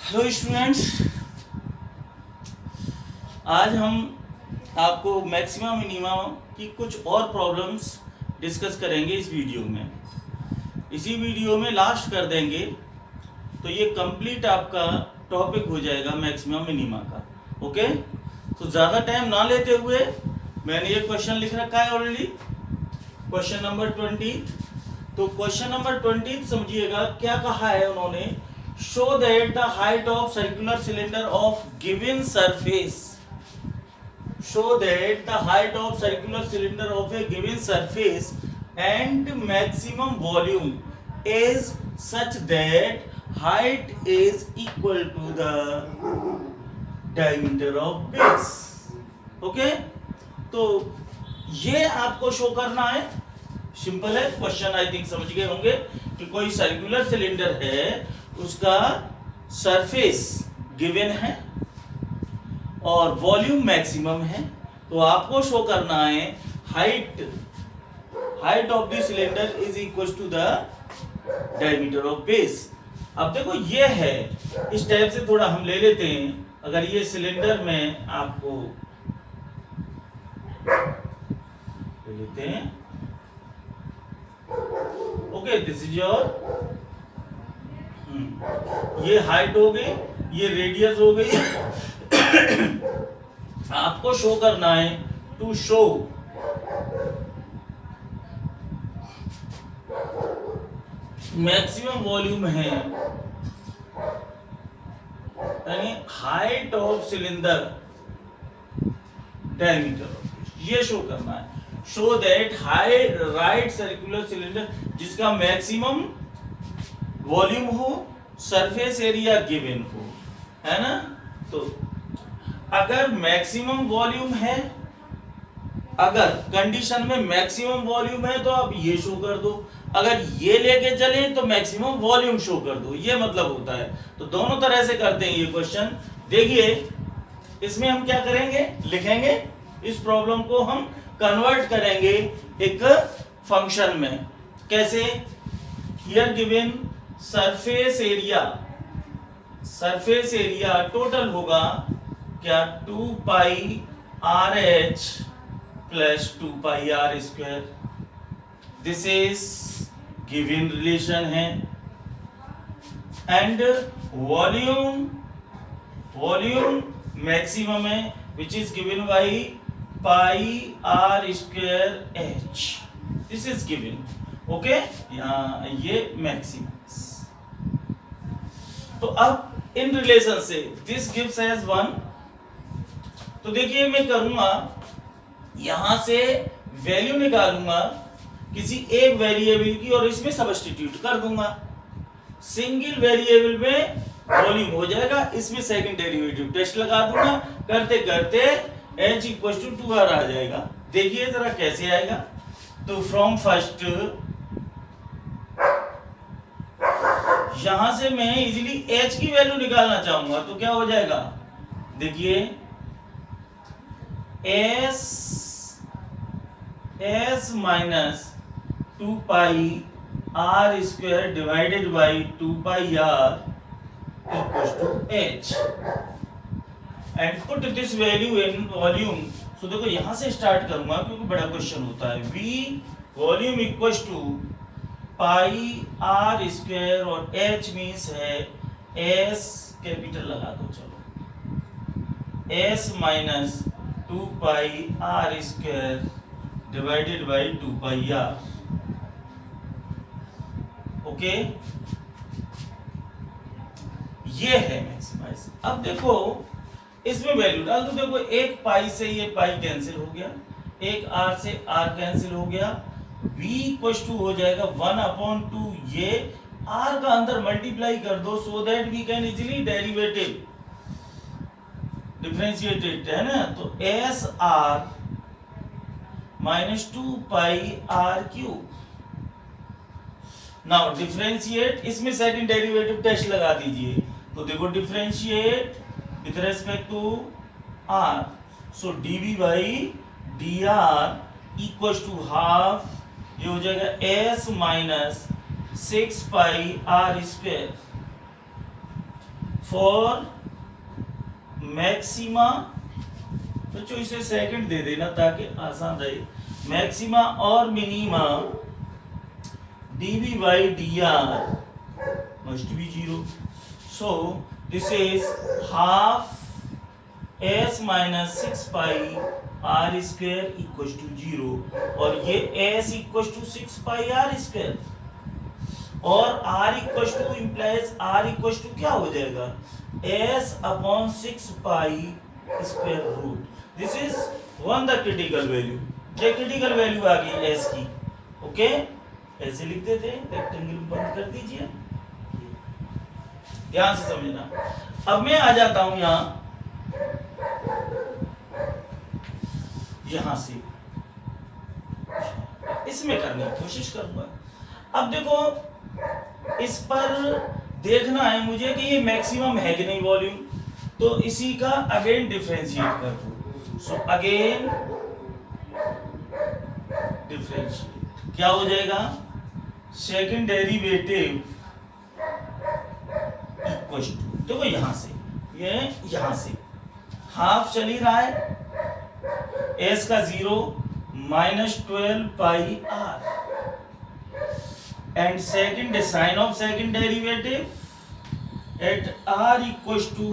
Hello students, आज हम आपको मैक्सिमम मिनिमम की कुछ और प्रॉब्लम्स डिस्कस करेंगे इस वीडियो में। इसी वीडियो में लास्ट कर देंगे तो ये कंप्लीट आपका टॉपिक हो जाएगा मैक्सिमम मिनिमा का। ओके, तो ज़्यादा टाइम ना लेते हुए मैंने ये क्वेश्चन लिख रखा है ऑलरेडी, क्वेश्चन नंबर 20। तो क्वेश्चन नंबर 20 समझिएगा क्या कहा है उन्होंने। Show that the height of circular cylinder of given surface. Show that the height of circular cylinder of a given surface and maximum volume is such that height is equal to the diameter of base. Okay? तो ये आपको show करना है। Simple है question, I think समझ गए होंगे कि कोई सर्कुलर सिलेंडर है, उसका सरफेस गिवन है और वॉल्यूम मैक्सिमम है। तो आपको शो करना है height of the cylinder is equal to the diameter of base. अब देखो ये है, इस टाइप से थोड़ा हम ले लेते हैं। अगर ये सिलेंडर में आपको ले लेते हैं, ओके, दिस इज योर, ये हाइट हो गई, ये रेडियस हो गई। आपको शो करना है, टू शो मैक्सिमम वॉल्यूम है, यानी हाइट ऑफ सिलेंडर डायमीटर, ये शो करना है। Show that height right circular cylinder जिसका मैक्सिमम वॉल्यूम हो, सरफेस एरिया गिवन हो, है ना। तो अगर मैक्सिमम वॉल्यूम है, अगर कंडीशन में मैक्सिमम वॉल्यूम है तो आप ये शो कर दो, अगर ये लेके चले तो मैक्सिमम वॉल्यूम शो कर दो, ये मतलब होता है। तो दोनों तरह से करते हैं ये क्वेश्चन। देखिए इसमें हम क्या करेंगे, लिखेंगे, इस प्रॉब्लम को हम कन्वर्ट करेंगे एक फंक्शन में। कैसे? Here given surface area total होगा क्या, 2 pi r h plus 2 pi are square. This is given relation है। एंड वॉल्यूम मैक्सिमम है which is given by pi are square h. This is given, okay, यहाँ ये maximum. तो अब इन relation से दिस गिव्स एज 1। तो देखिए मैं करूंगा, यहां से वैल्यू निकालूंगा किसी एक वेरिएबल की और इसमें सब्स्टिट्यूट कर दूंगा। सिंगल वेरिएबल में वॉल्यूम हो जाएगा, इसमें सेकंड डेरिवेटिव टेस्ट लगा दूंगा, करते करते h इक्वल टू 2r आ जाएगा। देखिए जरा कैसे आएगा। तो फ्रॉम फर्स्ट यहां से मैं इजीली h की वैल्यू निकालना चाहूंगा तो क्या हो जाएगा, देखिए s minus 2 pi are square divided by 2 pi r equal to h and put this value in volume. So देखो यहां से स्टार्ट करूंगा क्योंकि बड़ा क्वेश्चन होता है। v volume equal to pi are square और h मीन्स है s, कैपिटल लगा दो, चलो, s minus 2 pi are square divided by 2 pi r. Okay, ये है मैक्सिमाइज। अब देखो इसमें वैल्यू डाल दो। देखो एक पाई से ये पाई कैंसिल हो गया, एक आर से आर कैंसिल हो गया, v इक्वल टू हो जाएगा 1/2। ये r का अंदर मल्टीप्लाई कर दो so that we can easily derivative differentiated, है ना। तो S r minus 2 pi r cube. Now differentiate, इसमें सेकंड डेरिवेटिव टेस्ट लगा दीजिए। तो देखो differentiate with respect to r, so dv by dr equal to half, ये हो जाएगा s minus 6 pi are square for maxima, बच्चों इसे सेकंड दे देना ताकि आसान रहे, मैक्सिमा और minima dv by dr must be 0. So this is half s minus 6 pi r square equals to 0 और ये s equals to 6 pi r square और r equals to implies r equals to क्या हो जाएगा s upon 6 pi square root. This is one the critical value. ये critical value आ गई s की. Okay ऐसे लिख देते हैं, रेक्टेंगल बंद कर दीजिए, ध्यान से समझना। अब मैं आ जाता हूं यहां से इसमें करने की कोशिश करूंगा। अब देखो इस पर देखना है मुझे कि ये मैक्सिमम है कि नहीं वॉल्यूम, तो इसी का अगेन डिफरेंशिएट कर दो। सो अगेन डिफरेंशिएट क्या हो जाएगा, सेकंड डेरिवेटिव इक्वल टू, देखो यहां से ये यहां से हाफ चल ही रहा है, एस का 0 minus 12 pi r and second sign of second derivative at r equal to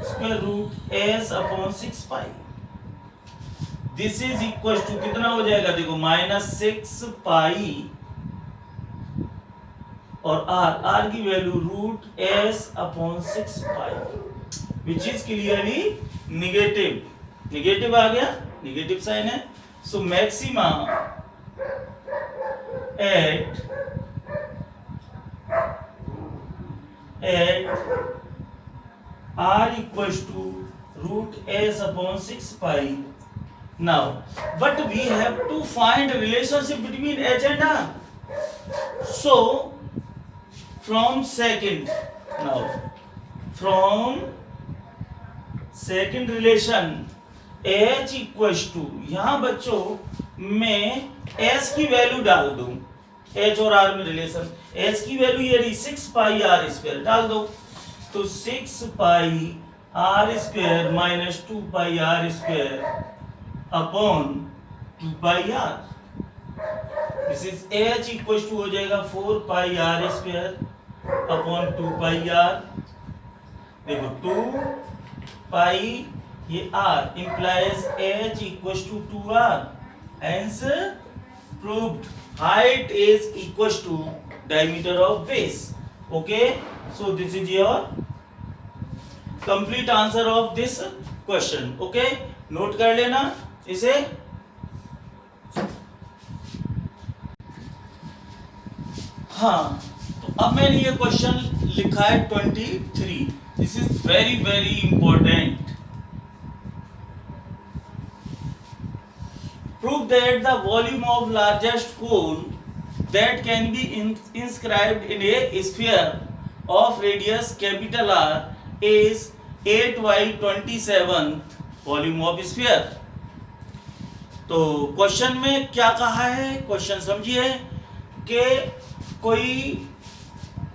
square root S upon 6 pi. This is equal to कितना हो जाएगा, देखो माइनस 6 पाई और आर की value root S upon 6 pi which is clearly negative, negative आ गया, negative sign है। So maxima at r equals to root s upon 6 pi. Now, but we have to find a relationship between h and r. So, from second relation h equals to, यहां बच्चों मैं s की value डाल दूं, h और r में relation, s की value ये रही 6 पाई r स्क्वायर डाल दो, तो 6 pi r square minus 2 pi r square upon 2 pi r, this is h equals to हो जाएगा 4 pi r square upon 2 pi r, देखो 2 पाई ये r implies h equals to 2r, hence proved height is equals to diameter of base. Okay, so this is your complete answer of this question. Okay, note कर लेना इसे। हाँ, तो अब मैंने ये क्वेश्चन लिखा है 23, this is very very important. Prove that the volume of largest cone that can be inscribed in a sphere of radius capital R is 8/27 volume of sphere। तो क्वेश्चन में क्या कहा है, क्वेश्चन समझिए कि कोई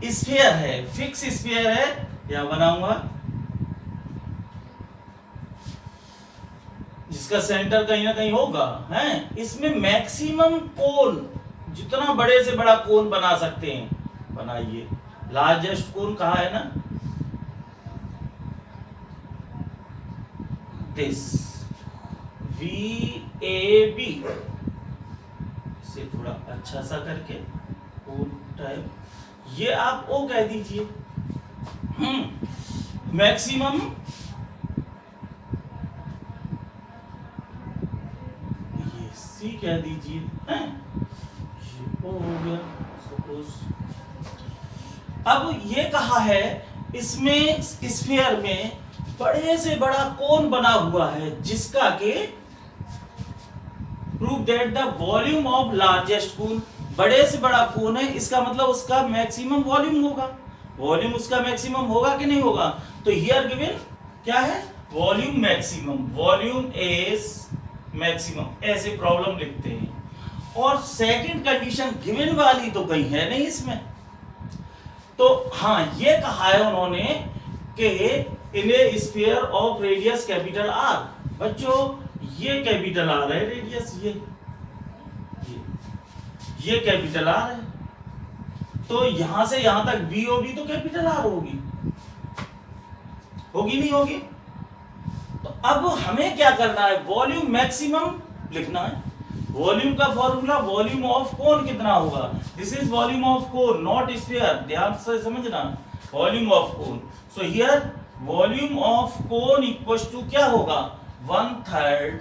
स्फीयर है, फिक्स स्फीयर है, या बनाऊंगा जिसका सेंटर कहीं ना कहीं होगा, हैं, इसमें मैक्सिमम कोन, जितना बड़े से बड़ा कोन बना सकते हैं बनाइए। लार्जेस्ट कोन कहा है ना, दिस VAB, इसे थोड़ा अच्छा सा करके कोन टाइप, ये आप O कह दीजिए। मैक्सिमम सी कह दीजिए, हैं, ये O हो गया सपोज। अब ये कहा है इसमें स्फीयर में बड़े से बड़ा कोन बना हुआ है जिसका के prove that the volume of largest cone, बड़े से बड़ा कोन है इसका मतलब उसका मैक्सिमम वॉल्यूम होगा, वॉल्यूम उसका मैक्सिमम होगा कि नहीं होगा। तो हियर गिवन क्या है, volume maximum, volume is maximum, ऐसे प्रॉब्लम लिखते हैं। और सेकंड कंडीशन गिवन वाली तो कहीं है नहीं इसमें। तो हाँ, ये कहा है उन्होंने के in a sphere of radius capital R. बच्चों ये कैपिटल आर है रेडियस, ये कैपिटल आर है, तो यहां से यहां तक बी होगी तो कैपिटल आर होगी नहीं होगी? तो अब हमें क्या करना है, वॉल्यूम मैक्सिमम लिखना है। वॉल्यूम का फॉर्मूला वॉल्यूम ऑफ कोन कितना होगा, this is volume of cone not sphere, ध्यान से समझना, volume of cone. So here volume of cone equals to क्या होगा, 1/3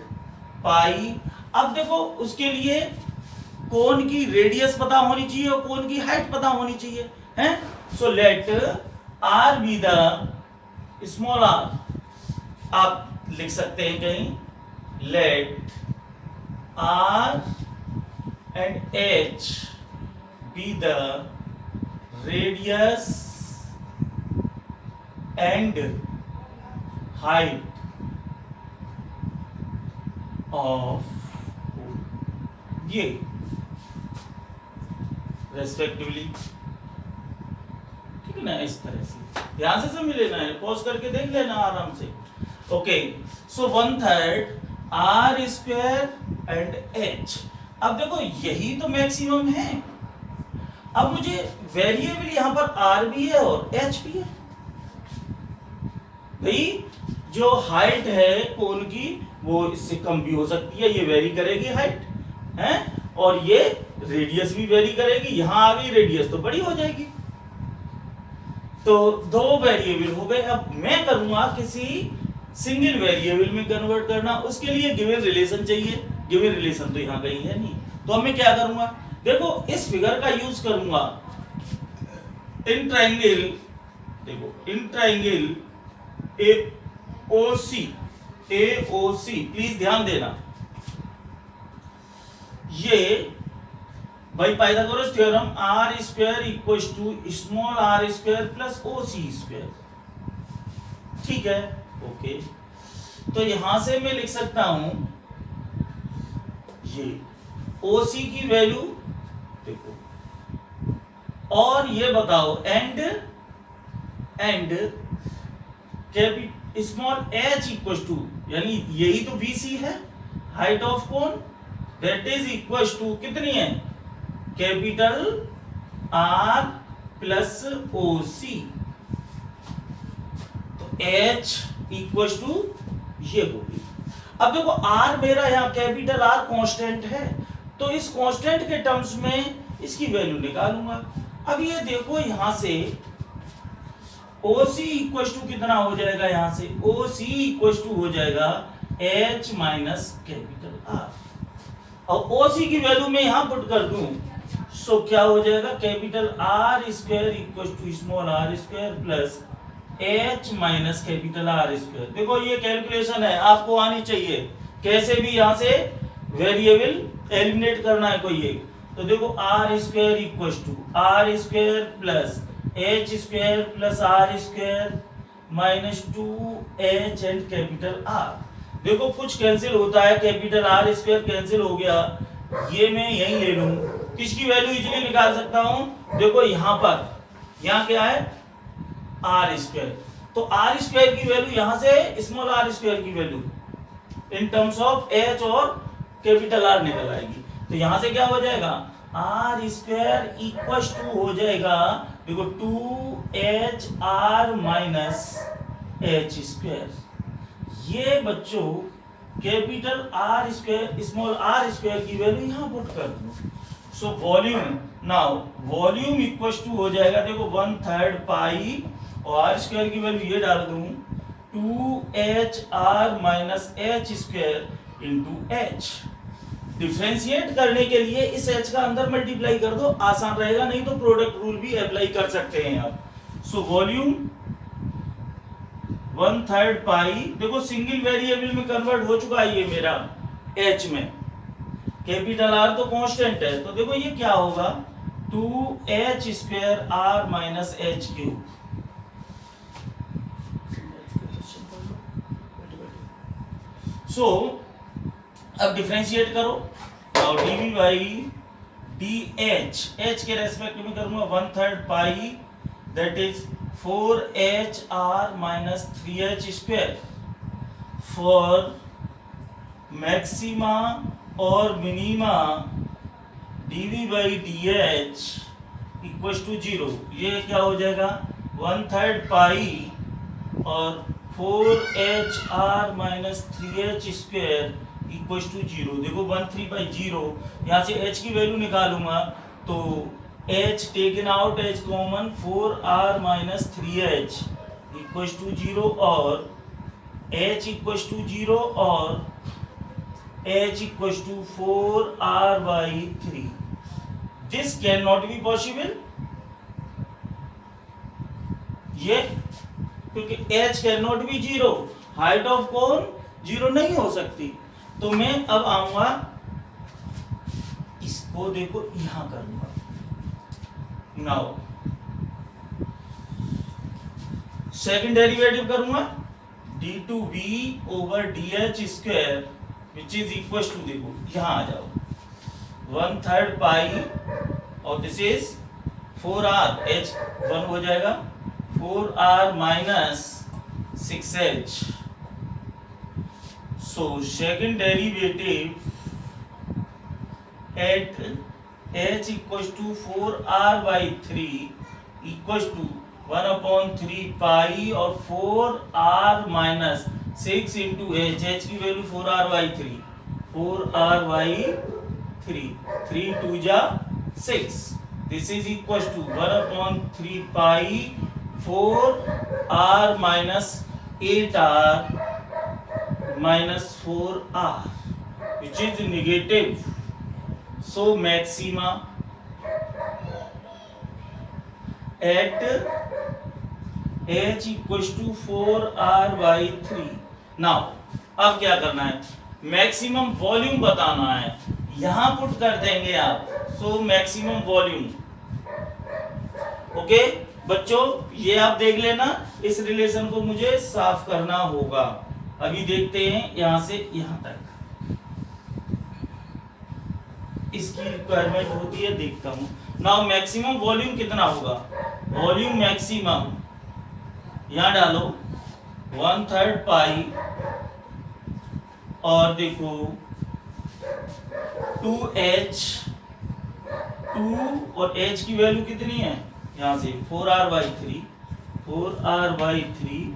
पाई। अब देखो उसके लिए कोन की रेडियस पता होनी चाहिए और कोन की हाइट पता होनी चाहिए, हैं? So let r be the small r, आप लिख सकते हैं कहीं, let r and H be the radius and height of ये रेस्पेक्टिवली, ठीक है ना? इस तरह से ध्यान से समझ लेना है, पॉज करके देख लेना आराम से। Okay, so 1/3 r square and H. अब देखो यही तो मैक्सिमम है। अब मुझे वेरिएबल यहां पर आर भी है और एच भी है। भाई जो हाइट है कोन की वो इससे कम भी हो सकती है, ये वेरी करेगी हाइट, है? और ये रेडियस भी वेरी करेगी, यहां आ गई रेडियस तो बड़ी हो जाएगी। तो दो वेरिएबल हो गए। अब मैं करूंगा किसी सिंगल वेरिएबल में कन्वर्ट करना, उसके लिए गिवन रिलेशन चाहिए। गिवन रिलेशन तो यहां कहीं है नहीं, तो अब मैं क्या करूंगा, देखो इस फिगर का यूज करूंगा इन ट्राइंगल, देखो इन ट्राइंगल AOC, प्लीज ध्यान देना। ये भाई Pythagoras theorem r square equals to small r square plus OC square, ठीक है? ओके, तो यहां से मैं लिख सकता हूं ये OC की वैल्यू देखो, और ये बताओ and small h equals to, यानी यही तो BC है, height of cone, that is equals to कितनी है, कैपिटल R प्लस OC। तो H इक्वल्स टू ये होगी। अब देखो R मेरा यहाँ कैपिटल R कांस्टेंट है, तो इस कांस्टेंट के टर्म्स में इसकी वैल्यू निकालूंगा। अब ये देखो यहां से OC इक्वल्स टू कितना हो जाएगा, यहां से OC इक्वल्स टू हो जाएगा H माइनस कैपिटल R, और OC की वैल्यू मैं यहां पुट कर दूं, सो क्या हो जाएगा, capital R square equals to small r square plus H minus capital R square. देखो ये कैलकुलेशन है, आपको आनी चाहिए, कैसे भी यहां से वेरिएबल एलिमिनेट करना है कोई एक। तो देखो R square equals to R square plus H square plus R square minus 2H and capital R। देखो कुछ कैंसिल होता है, कैपिटल R स्क्वायर कैंसिल हो गया, ये मैं यहीं ले लूं, किसकी वैल्यू इजीली निकाल सकता हूं, देखो यहां पर, यहां क्या है R स्क्वायर, तो R स्क्वायर की वैल्यू यहां से स्मॉल r स्क्वायर की value in terms of H और कैपिटल R निकल आएगी। तो यहां से क्या हो जाएगा, R स्क्वायर इक्वल्स टू हो जाएगा, देखो 2HR माइनस H स्क्वायर। ये बच्चों capital R square small r square की वैल्यू यहां पुट कर दो। So volume, now volume equals to हो जाएगा, देखो 1/3 पाई और r स्क्वायर की वैल्यू ये डाल दूं 2HR minus H square into H। Differentiate करने के लिए इस H का अंदर मल्टीप्लाई कर दो, आसान रहेगा, नहीं तो प्रोडक्ट रूल भी अप्लाई कर सकते हैं आप। सो वॉल्यूम 1/3 पाई, देखो सिंगल वेरिएबल में कन्वर्ट हो चुका है ये मेरा H में, कैपिटल R तो कांस्टेंट है, तो देखो ये क्या होगा 2H square R minus H cube. So अब डिफरेंशिएट करो, और dv बाई dh, h के रेस्पेक्ट में करूंगा 1/3 pi, that is 4HR minus 3H square for maxima और minima dv by dh equal to 0। ये क्या हो जाएगा 1/3 पाई और 4HR minus 3H square equal to 0। देखो 1/3/0, यहाँ से h की वैल्यू निकालूंगा तो h taken out as common 4R minus 3H equal to 0 और h इक्वल टू 0 और h equal to 4R/3। This can not be possible, ये क्योंकि h can not be 0, height of cone 0 नहीं हो सकती। तो मैं अब आऊंगा इसको देखो यहां करूंगा। नाउ सेकंड डेरिवेटिव करूंगा d2b over dh square which is equal to, देखो यहां आ जाओ 1/3 पाई और दिस इज 4R, h 1 हो जाएगा 4R minus 6H। So second derivative at h equals to 4R/3 equals to 1/3 pi और 4R minus 6 into h, h की वैल्यू 4R/3, 4R/3, 3 2 जा 6, this is equal to 1/3 pi 4R minus 8R minus 4R which is negative. So maxima at h equals to 4R/3। now अब क्या करना है, maximum volume बताना है, यहां पुट कर देंगे आप। सो मैक्सिमम वॉल्यूम, ओके बच्चों ये आप देख लेना, इस रिलेशन को मुझे साफ करना होगा। अभी देखते हैं यहां से यहां तक इसकी रिक्वायरमेंट होती है, देखता हूं। नाउ मैक्सिमम वॉल्यूम कितना होगा, वॉल्यूम मैक्सिमम यहां डालो 1/3 पाई और देखो 2H, 2 और H की वैल्यू कितनी है यहां से 4R/3, 4R/3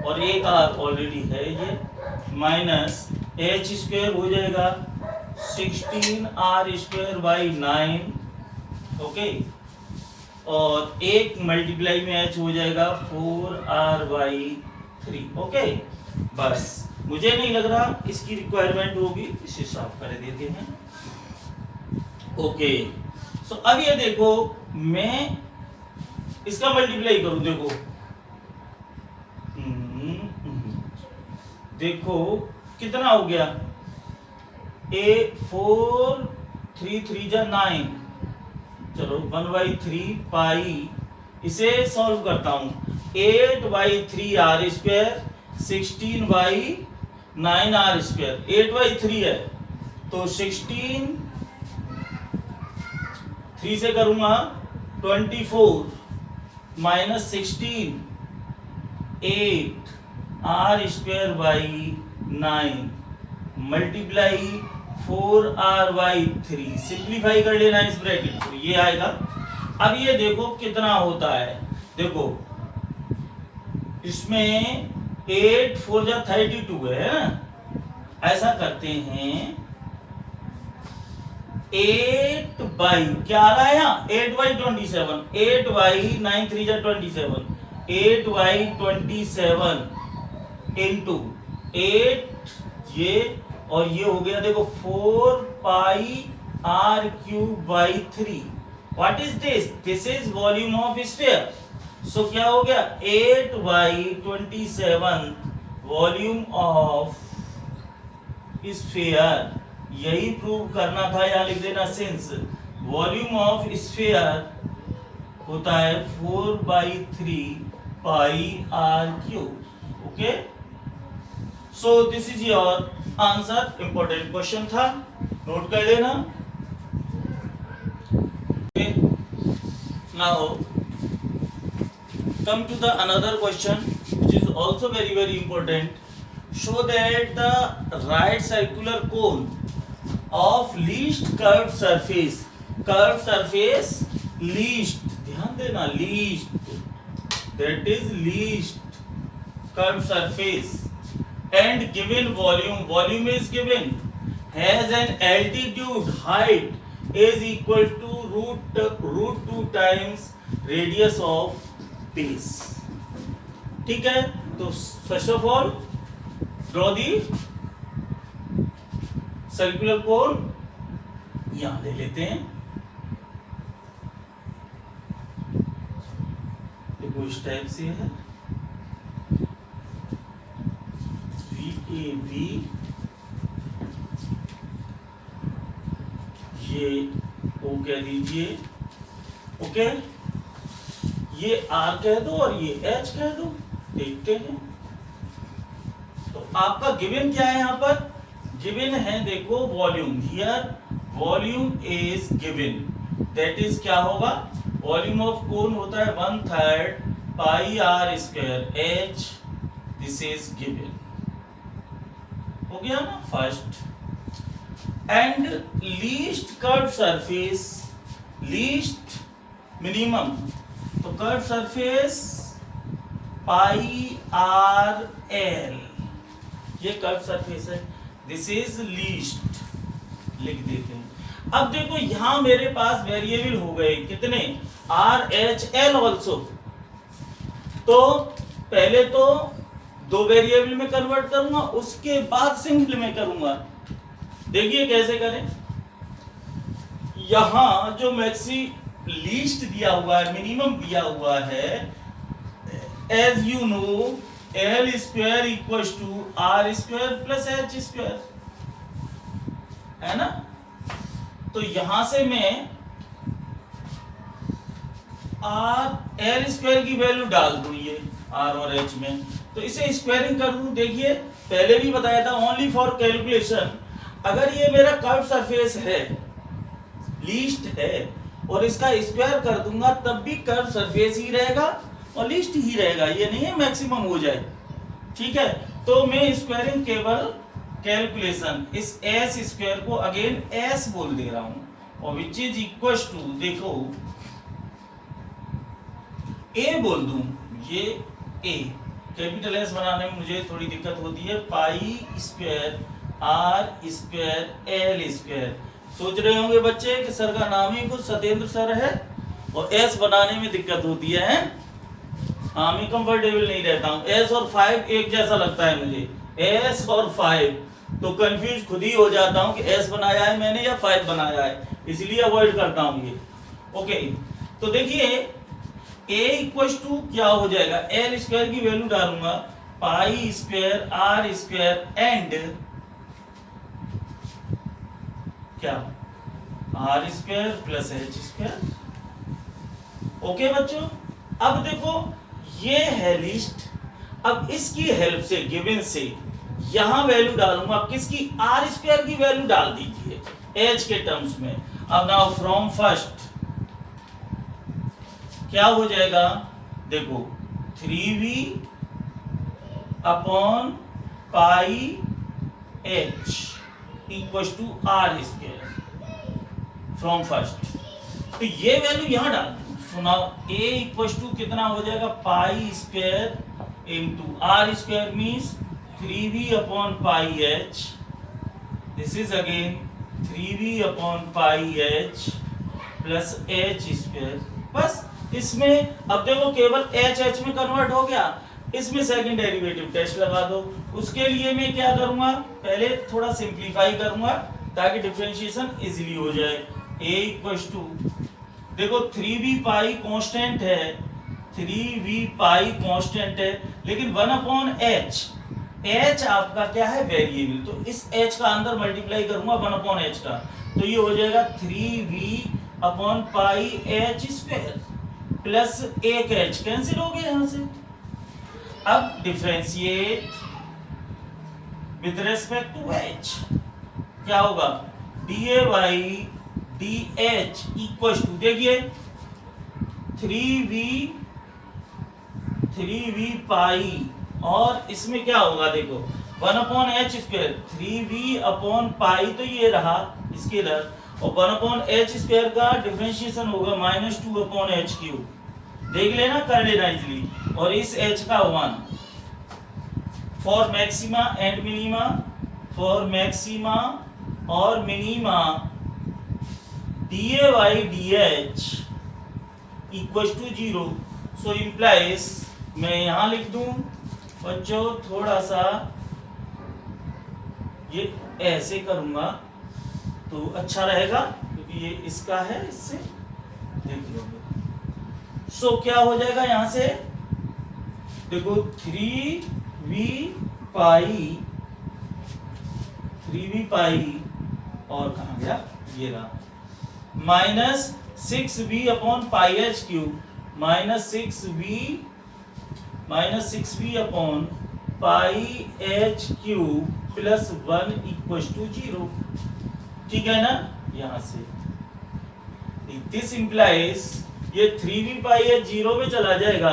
और एक R ऑलरेडी है ये, माइनस H स्क्वायर हो जाएगा 16R²/9, ओके और एक मल्टीप्लाई में H हो जाएगा 4R/3, ओके। बस मुझे नहीं लग रहा इसकी रिक्वायरमेंट होगी, इसे साफ कर देते हैं, ओके। सो अब ये देखो मैं इसका मल्टीप्लाई करूं, देखो देखो कितना हो गया, 4 3 3 जा 9, चलो 1/3 पाई, इसे सॉल्व करता हूं 8/3R², 16/9R², 8/3 है तो 16 3 से करूंगा 24 minus 16 8R²/9 multiply 4R/3, simplify कर लेना इस ब्रैकेट को, ये आएगा। अब ये देखो कितना होता है, देखो इसमें 8 4 जा 32 है ना, ऐसा करते हैं 8 बाई क्या आ रहा है यहाँ 8/27, 8/9 3 जा 27, 8/27 इंटू 8 ये और ये हो गया देखो 4πr³/3। What is this, this is volume of sphere. So क्या हो गया 8/27 वॉल्यूम ऑफ स्फीयर, यही प्रूव करना था, यहाँ लिख देना सिंस वॉल्यूम ऑफ स्फीयर होता है 4/3πr³, okay. So this is your answer, important question था, नोट कर लेना। Now come to the another question which is also very important. Show that the right circular cone of least curved surface least, ध्यान देना, least, that is least curved surface and given volume is given, has an altitude height is equal to root 2 times radius of base. ठीक है, तो first of all draw the circular cone. यहां ले लेते हैं, देखो इस टाइप से है, VAB, ये O कह दीजिए, ओके, ये R कह दो और ये H कह दो. देखते हैं तो आपका गिवन क्या है. यहां पर गिवन है, देखो volume, here volume is given, that is क्या होगा, वॉल्यूम ऑफ कोन होता है 1/3 पाई r square h. This is given, हो गया ना first. And least curve surface, least minimum, तो कर्व सरफेस पाई आर एल, ये कर्व सरफेस है, दिस इज लीस्ट, लिख देते हैं. अब देखो यहां मेरे पास वेरिएबल हो गए कितने, आर एच एल ऑल्सो. तो पहले तो दो वेरिएबल में कन्वर्ट करूंगा, उसके बाद सिंगल में करूंगा. देखिए कैसे करें. यहां जो मैक्सी लीस्ट दिया हुआ है, मिनिमम दिया हुआ है, as you know L square equals to R square plus H square, है ना. तो यहां से मैं आर एल स्क्वायर की वैल्यू डाल दूं ये आर और एच में, तो इसे स्क्वायरिंग कर दूं. देखिए पहले भी बताया था, ओनली फॉर कैलकुलेशन, अगर ये मेरा कर्व सरफेस है, लीस्ट है, और इसका स्क्वायर कर दूंगा तब भी कर्व सरफेस ही रहेगा और लीस्ट ही रहेगा, ये नहीं है मैक्सिमम हो जाए. ठीक है, तो मैं स्क्वायरिंग केवल कैलकुलेशन, इस एस स्क्वायर को अगेन एस बोल दे रहा हूं, और विच इज इक्वल टू, देखो ए बोल दूं, ये ए, कैपिटल एस बनाने में मुझे थोड़ी दिक्कत होती है, pi square are square L square. सोच रहे होंगे बच्चे कि सर का नाम ही कुछ सत्येंद्र सर है और एस बनाने में दिक्कत होती है. हाँ, मैं कंफर्टेबल नहीं रहता हूँ, एस और 5 एक जैसा लगता है मुझे, एस और 5, तो कंफ्यूज खुद ही हो जाता हूँ कि एस बनाया है मैंने या 5 बनाया है, इसलिए अवॉइड करता हूँ ये. ओके, तो देखिए a इक्वल टू क्या हो जाएगा, एल स्क्वायर की वैल्यू डालूंगा, pi square are square and क्या, r square plus H square. Okay बच्चों, अब देखो ये है लिस्ट. अब इसकी हेल्प से, गिवन से, यहां वैल्यू डालूंगा किसकी, आर स्क्वायर की वैल्यू डाल दीजिए एच के टर्म्स में. अब नाउ फ्रॉम फर्स्ट क्या हो जाएगा, देखो 3v upon pi H equal to R square from first. तो ये वैल्यू यहां डाल दो. So now a equal to कितना हो जाएगा, pi square into R square means 3v upon pi H, this is again 3v upon pi H plus H square. बस इसमें अब देखो केवल एच एच में कन्वर्ट हो गया, इसमें सेकंड डेरिवेटिव टेस्ट लगा दो. उसके लिए मैं क्या करूंगा, पहले थोड़ा सिंप्लीफाई करूंगा ताकि डिफरेंशिएशन इजीली हो जाए. a इक्वल्स टू, देखो 3v पाई कांस्टेंट है, 3v पाई कांस्टेंट है, लेकिन 1 अपॉन एच, एच आपका क्या है, वेरिएबल, तो इस एच का अंदर मल्टीप्लाई करूंगा 1 अपॉन एच का, तो ये हो जाएगा 3v upon pi H square plus एक एच कैंसिल हो गया यहां से. अब differentiate with respect to H, क्या होगा, D by D H equal to, देखिए 3v 3v पाई, और इसमें क्या होगा देखो 1/h², 3v अपॉन पाई तो ये रहा स्केलर, और 1/h² का डिफरेंशिएशन होगा -2/h³। देख लेना, कर लेना इजली, और इस h का 1। For maxima and minima, for maxima और minima dA/dH equal to 0। So implies, मैं यहां लिख दूं बच्चों, थोड़ा सा ये ऐसे करूंगा तो अच्छा रहेगा, क्योंकि ये इसका है, इससे देख लोगे। सो क्या हो जाएगा यहां से देखो 3v पाई और कहां गया, ये रहा, -6v/πh³, -6v/πh³ plus 1 equal to 0। ठीक है ना, यहां से दिस इंप्लाइज ये 3v पाई है 0 में चला जाएगा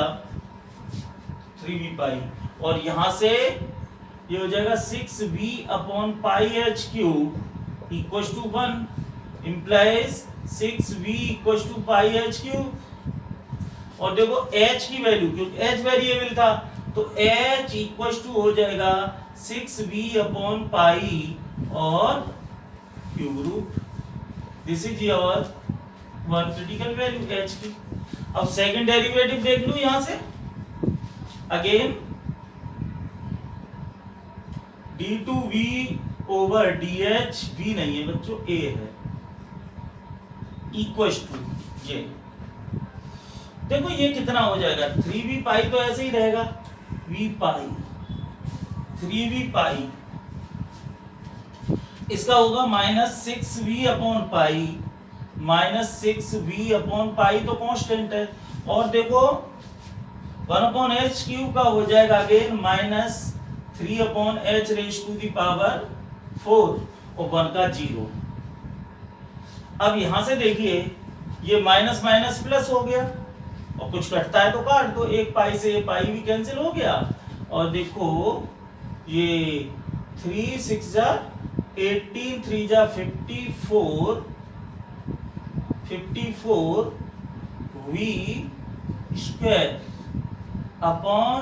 3v पाई, और यहां से ये हो जाएगा 6v/πh³ equal to 1, implies 6v equal to πh³। और देखो h की वैल्यू, क्योंकि h वेरिएबल था, तो h इक्वल टू हो जाएगा 6v/π और cube root. This is your one critical value h की। अब सेकंड डेरिवेटिव देख लूं यहां से, अगेन d2v/dh, v नहीं है बच्चों, a है, इक्वल टू ये देखो ये कितना हो जाएगा, 3v पाई तो ऐसे ही रहेगा, v पाई 3v पाई, इसका होगा -6v/π, -6v/π तो कांस्टेंट है, और देखो 1/h³ का हो जाएगा अगेन -3/h⁴ और 1 का 0। अब यहां से देखिए ये माइनस माइनस प्लस हो गया, और कुछ कटता है तो काट दो, एक पाई से ये पाई भी कैंसिल हो गया, और देखो ये 3 6 जा 18, 3 जा 54 v² upon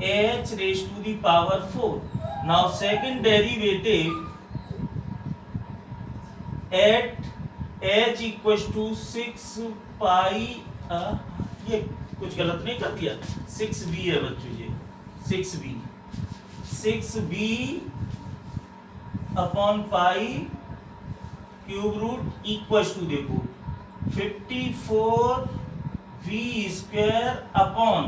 h⁴। Now second derivative at h equal to 6 pi, ये कुछ गलत नहीं कर दिया, 6v है बच्चों, ये 6v upon pi cube root equal to देखो 54v² अपॉन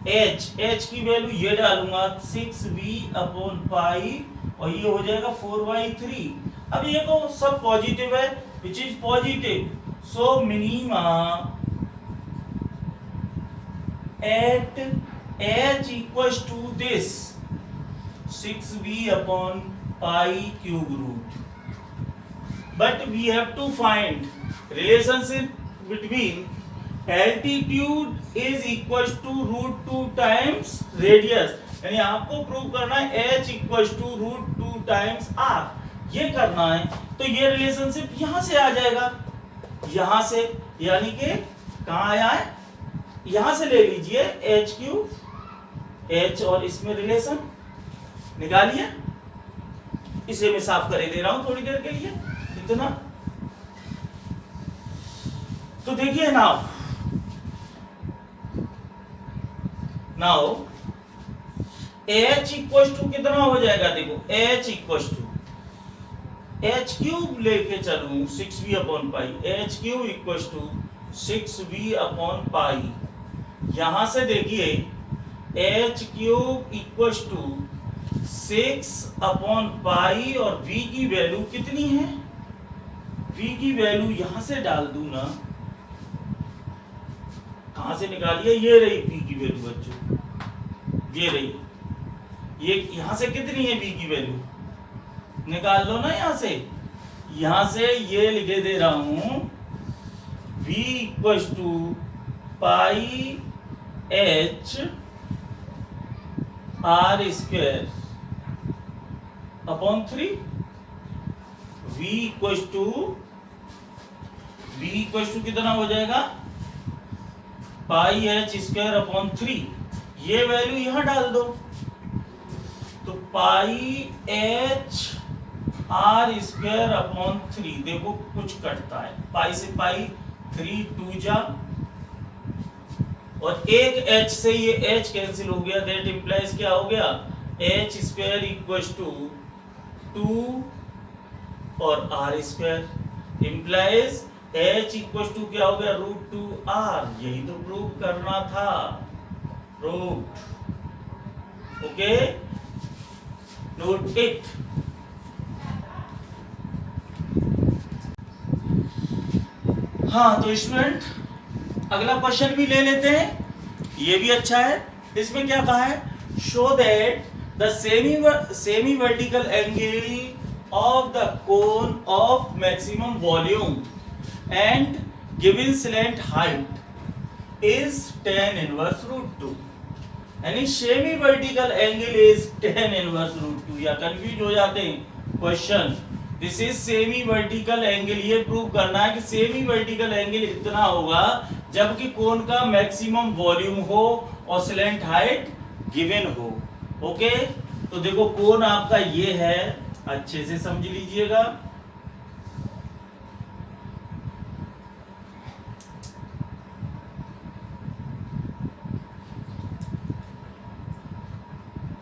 h की वैल्यू ये डालूंगा 6v/π, और ये हो जाएगा 4/3। अब ये तो सब पॉजिटिव है, which is positive, so minima at h equal to दिस 6v/π cube root. But we have to find relationship between altitude is equal to √2 times radius, यानी आपको प्रूव करना है h equal to √2 times r, ये करना है। तो ये रिलेशनशिप यहां से आ जाएगा, यहां से, यानी कि कहां आया है, यहां से ले लीजिए h³ h और इसमें रिलेशन निकालिए, इसे मैं साफ कर दे रहा हूं थोड़ी देर के लिए इतना। तो देखिए नाउ h इक्वल टू कितना हो जाएगा, देखो h इक्वल टू h³ लेके चलूं 6v/π, h³ equal to 6v/π, यहां से देखिए h³ इक्वल टू 6/π, और v की वैल्यू कितनी है, v की वैल्यू यहां से डाल दूं ना, कहां से निकालिए, ये रही v की वैल्यू बच्चों, ये रही, ये यहां से कितनी है v की वैल्यू, निकाल लो ना यहां से ये लिखे दे रहा हूं v equal to πh R square upon 3, v equal to कितना हो जाएगा, पाई एच स्क्वायर अपॉन 3। ये वैल्यू यहां डाल दो, तो पाई एच आर स्क्वायर अपॉन 3। देखो कुछ कटता है, पाई से पाई 3 2 जा, और एक एच से ये एच कैंसिल हो गया, दैट इंप्लाइज क्या हो गया, एच स्क्वायर इक्वल टू 2 और R square implies H equal to क्या हो गया, √2r। यही तो प्रूव करना था, प्रूव। Okay, note it. हाँ तो स्टूडेंट अगला क्वेश्चन भी ले लेते हैं, ये भी अच्छा है। इसमें क्या कहा है, show that the semi vertical angle of the cone of maximum volume and given slant height is tan inverse √2। यानी semi vertical angle is tan inverse √2। या कंफ्यूज हो जाते हैं question, this is semi vertical angle. ये prove करना है कि semi vertical angle इतना होगा जबकि कोन का मैक्सिमम वॉल्यूम हो और स्लैंट हाइट गिवन हो। ओके, तो देखो कोन आपका ये है, अच्छे से समझ लीजिएगा।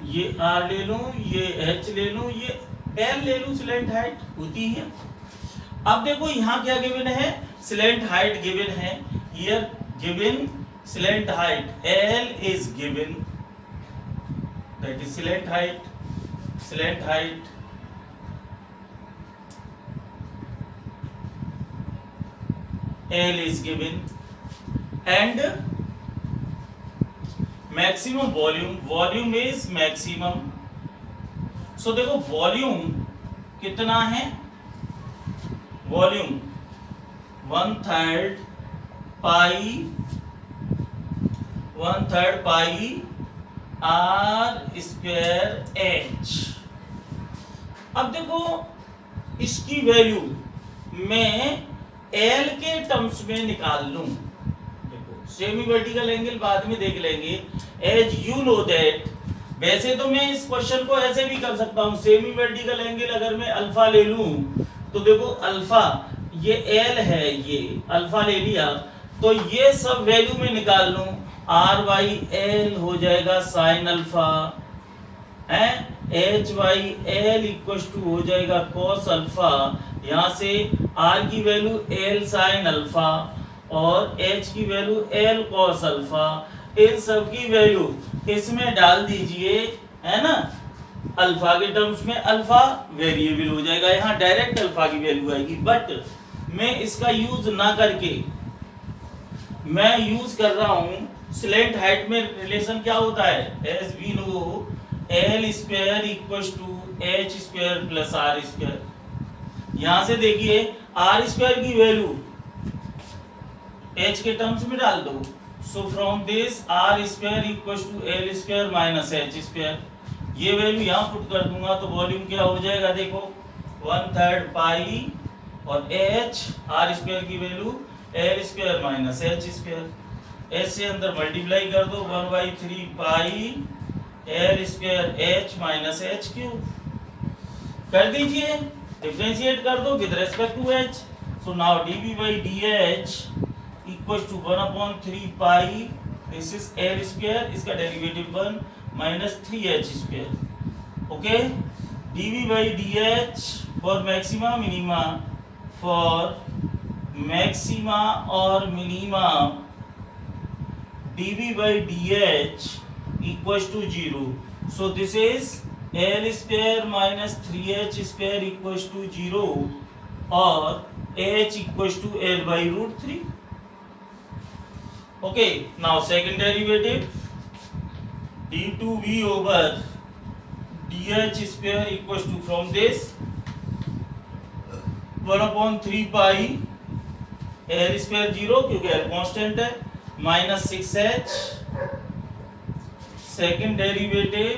ये R ले लूं, ये H ले लूं, ये L ले लूं, स्लैंट हाइट होती है। अब देखो यहां क्या गिवन है, स्लैंट हाइट गिवन है। Here given slant height L is given, that is slant height L is given and maximum volume is maximum। so देखो वॉल्यूम कितना है, volume 1/3 pi are square H. अब देखो इसकी वैल्यू मैं L के terms में निकाल लूं। देखो सेमी वर्टिकल एंगल बाद में देख लेंगे, एज यू नो दैट। वैसे तो मैं इस क्वेश्चन को ऐसे भी कर सकता हूं, सेमी वर्टिकल एंगल अगर मैं अल्फा ले लूं तो देखो अल्फा ये एल है, ये अल्फा ले लिया तो ये सब वैल्यू में निकाल लूं, आर बाई एल हो जाएगा साइन अल्फा है, H by L equal to हो जाएगा कॉस अल्फा। यहां से आर की वैल्यू एल साइन अल्फा और एच की वैल्यू एल कॉस अल्फा। इन सब की वैल्यू इसमें डाल दीजिए, है ना। अल्फा के टर्म्स में अल्फा वेरिएबल हो जाएगा, यहाँ डायरेक्ट अल्फा की वैल्यू आएगी। बट मैं इसका यूज ना करके मैं यूज कर रहा हूं स्लैंट हाइट में रिलेशन क्या होता है, as we know L square equal to H square plus R square. यहां से देखिए आर स्क्वायर की वैल्यू एच के टर्म्स में डाल दो, so from this R square equal to L square minus H square. ये वैल्यू यहाँ पुट कर दूंगा तो वॉल्यूम क्या हो जाएगा, देखो 1/3 पाई और एच आर स्क्वायर की value L square minus H square. H से अंदर मल्टीप्लाई कर दो, 1/3 pi L square H minus H cube कर दीजिए, डिफरेंशिएट कर दो with respect to H. So now dv by D H equal to 1/3 pi, this is L square, इसका derivative 1 minus 3h square. Okay, dv by dh for maxima minima, for maxima और minima dv by dh equal to 0। So this is l square minus 3h square equal to 0 और h equal to l by √3। Okay, now second derivative d2v over dh square equals to from this 1/3 pi l square 0 क्योंकि l constant है, minus 6h। Second derivative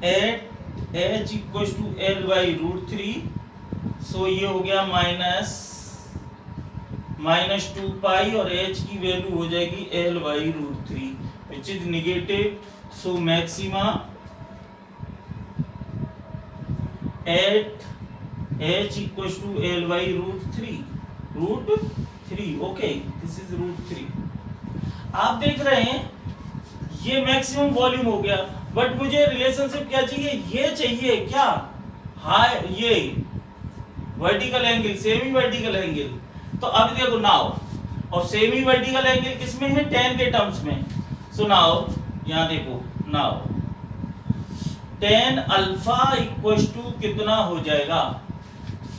at h equal to l/√3, सो ये हो गया minus 2 पाई और h की value हो जाएगी l/√3 which is negative, so maxima at h equal to l/√3, okay, this is √3। आप देख रहे हैं ये मैक्सिमम वॉल्यूम हो गया, बट मुझे रिलेशनशिप क्या चाहिए, ये चाहिए क्या, हाई, ये vertical angle, semi vertical angle. तो अब देखो नाउ, और सेमी वर्टिकल एंगल किसमें है, tan के टर्म्स में। सो नाउ यहां देखो, now tan alpha equal to कितना हो जाएगा,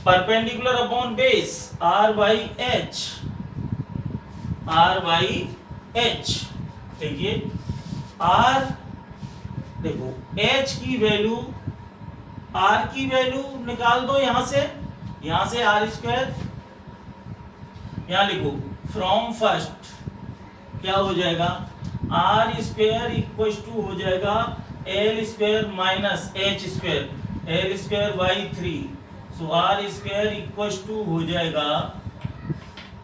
परपेंडिकुलर अपॉन बेस r/h, देखिए r, देखो h की वैल्यू, r की वैल्यू निकाल दो यहां से r², यहां लिखो फ्रॉम फर्स्ट क्या हो जाएगा, r² इक्वल टू हो जाएगा l² minus h², l²/3, so r² equal to हो जाएगा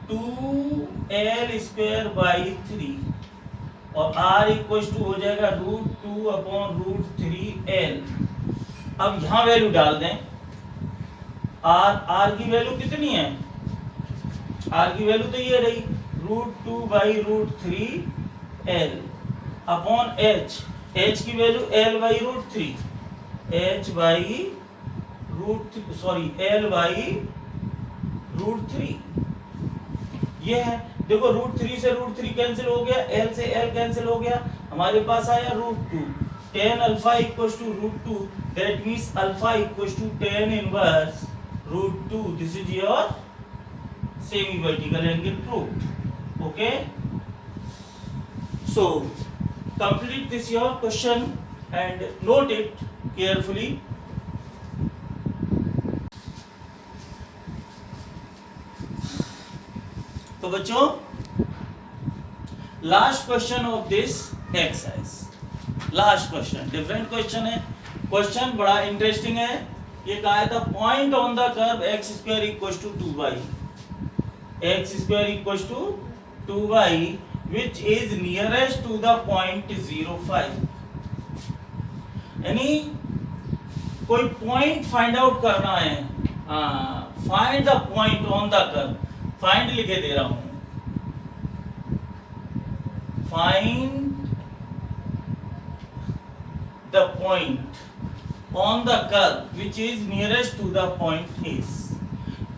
2l²/3 और r इक्वल टू हो जाएगा √2/√3l। अब यहां वैल्यू डाल दें, r की वैल्यू कितनी है, r की वैल्यू तो ये रही √2/√3l अपॉन h की वैल्यू l/√3, l/√3 ये है। देखो √3 से √3 कैंसिल हो गया, l से l कैंसिल हो गया, हमारे पास आया √2, tan alpha equal to √2, that means alpha equal to tan inverse √2, this is your semi vertical angle proved, okay. So complete this your question and note it carefully. तो बच्चों last question of this exercise, last question, different question है, question बड़ा interesting है। ये कहा था point on the curve x² equal to 2y, x² equal to 2y which is nearest to the point 0,5, यानी कोई पॉइंट फाइंड आउट करना है, find the point on the curve, find लिखे दे रहा हूं, find the point on the curve which is nearest to the point is.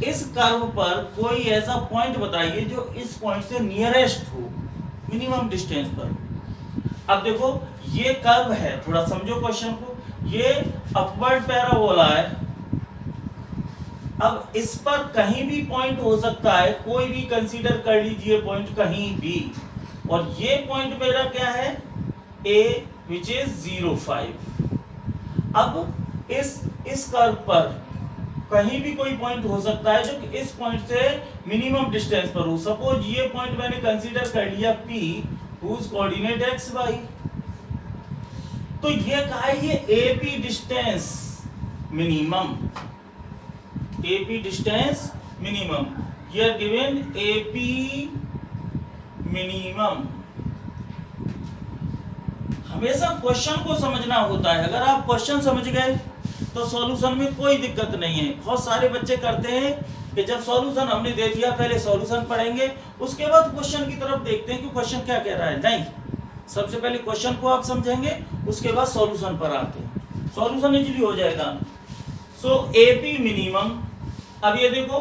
इस curve पर कोई ऐसा पॉइंट बताइए जो इस पॉइंट से नियरेस्ट हो, मिनिमम डिस्टेंस पर। अब देखो ये कर्व है, थोड़ा समझो क्वेश्चन को, ये अपवर्ड पैराबोला है। अब इस पर कहीं भी पॉइंट हो सकता है, कोई भी कंसीडर कर लीजिए पॉइंट कहीं भी, और ये पॉइंट मेरा क्या है, ए विच इज 0,5। अब इस कर्व पर कहीं भी कोई पॉइंट हो सकता है जो कि इस पॉइंट से मिनिमम डिस्टेंस पर हो। सपोज ये पॉइंट मैंने कंसीडर कर लिया P whose coordinate x y, तो ये कहा है ये AP distance minimum, AP distance minimum, here given AP minimum. हमेशा क्वेश्चन को समझना होता है, अगर आप क्वेश्चन समझ गए तो सॉल्यूशन में कोई दिक्कत नहीं है। बहुत सारे बच्चे करते हैं कि जब सॉल्यूशन हमने दे दिया पहले सॉल्यूशन पढ़ेंगे, उसके बाद क्वेश्चन की तरफ देखते हैं कि क्वेश्चन क्या कह रहा है। नहीं, सबसे पहले क्वेश्चन को आप समझेंगे, उसके बाद सॉल्यूशन पर आते हैं, सॉल्यूशन इजीली हो जाएगा। सो AP मिनिमम, अब ये देखो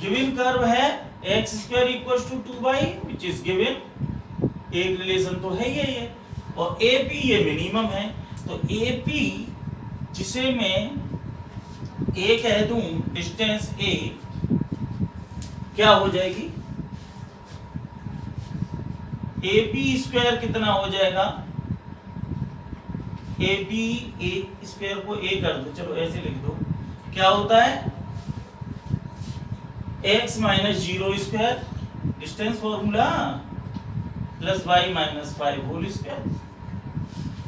गिवन कर्व है x² equal to 2y which is given, एक रिलेशन तो है ये, और AP ये मिनिमम है। तो AP जिसे मैं A कह दूं, डिस्टेंस A क्या हो जाएगी, AP स्क्वायर कितना हो जाएगा, AP A स्क्वायर को A कर दो, चलो ऐसे लिख दो, क्या होता है x minus 0 square distance formula plus y minus 5 whole square.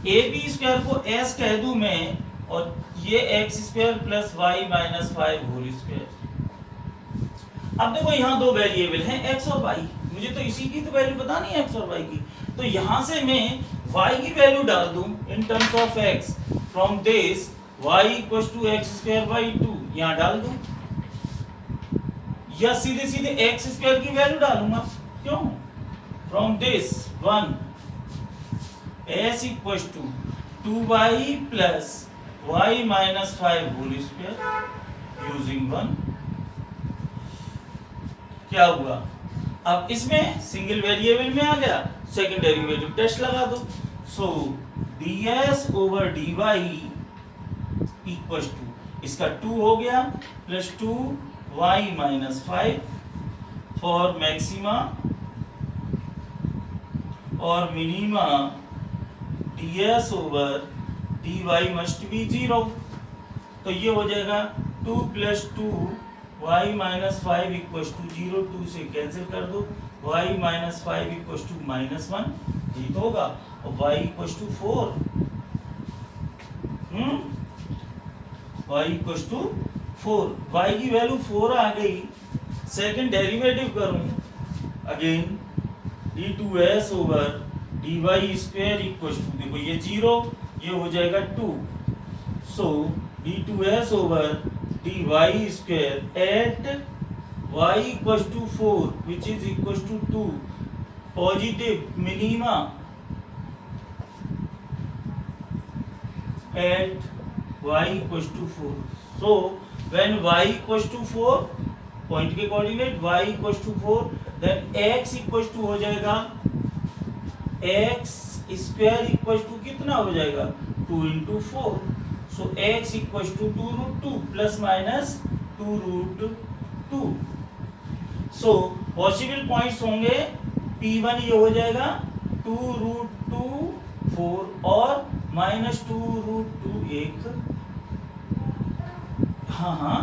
A B square को एस कह दूं मैं, और ये X square plus Y minus 5 whole square. अब देखो यहाँ दो वेरिएबल हैं एक्स और वाई, मुझे तो इसी की तो वैल्यू पता नहीं है एक्स और वाई की, तो यहाँ से मैं वाई की वैल्यू डाल दूं in terms of X, from this y equals to X square by 2 यहाँ डाल दूं, या सीधे सीधे एक्स स्क्वायर की वैल्यू डालूंगा, क्यों, from this 1 s equals to 2y plus y minus 5 whole square using 1। क्या हुआ, अब इसमें सिंगल वेरिएबल में आ गया, सेकंड डेरिवेटिव टेस्ट लगा दो, so ds over dy equals to, इसका 2 हो गया plus 2y minus 5 for maxima और minima ds over dy must be 0, तो ये हो जाएगा 2 plus 2y minus 5 equals to 0, 2 से कैंसिल कर दो, y minus 5 equals to minus 1, ये तो होगा, और y equals to 4, y equals to 4, y की वैल्यू 4 आ गई, सेकंड डेरिवेटिव करूं again d2s over dy square equals to, देखो ये 0, ये हो जाएगा 2, so d2s over dy square at y equals to 4 which is equals to 2, positive minima at y equals to 4, so when y equals to 4, point के coordinate y equals to 4, then x equals to हो जाएगा x square equals to कितना हो जाएगा 2 into 4, so x equals to 2 root 2 plus minus 2 root 2, so possible points होंगे p1 ये हो जाएगा 2 root 2 4 और माइनस 2 root 2 एक, हाँ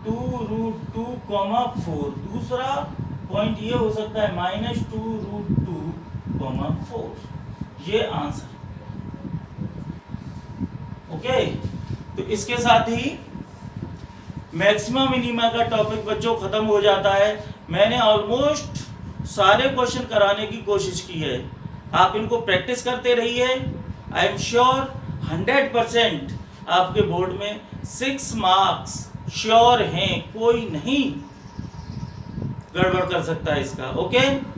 2 root 2 कॉमा 4, दूसरा पॉइंट ये हो सकता है माइनस 2 root 2 कॉमा 4, ये आंसर। ओके, तो इसके साथ ही मैक्सिमा मिनिमा का टॉपिक बच्चों खत्म हो जाता है। मैंने ऑलमोस्ट सारे क्वेश्चन कराने की कोशिश की है, आप इनको प्रैक्टिस करते रहिए, आई एम श्योर 100% आपके बोर्ड में 6 मार्क्स श्योर हैं, कोई नहीं गड़बड़ कर सकता है इसका। ओके।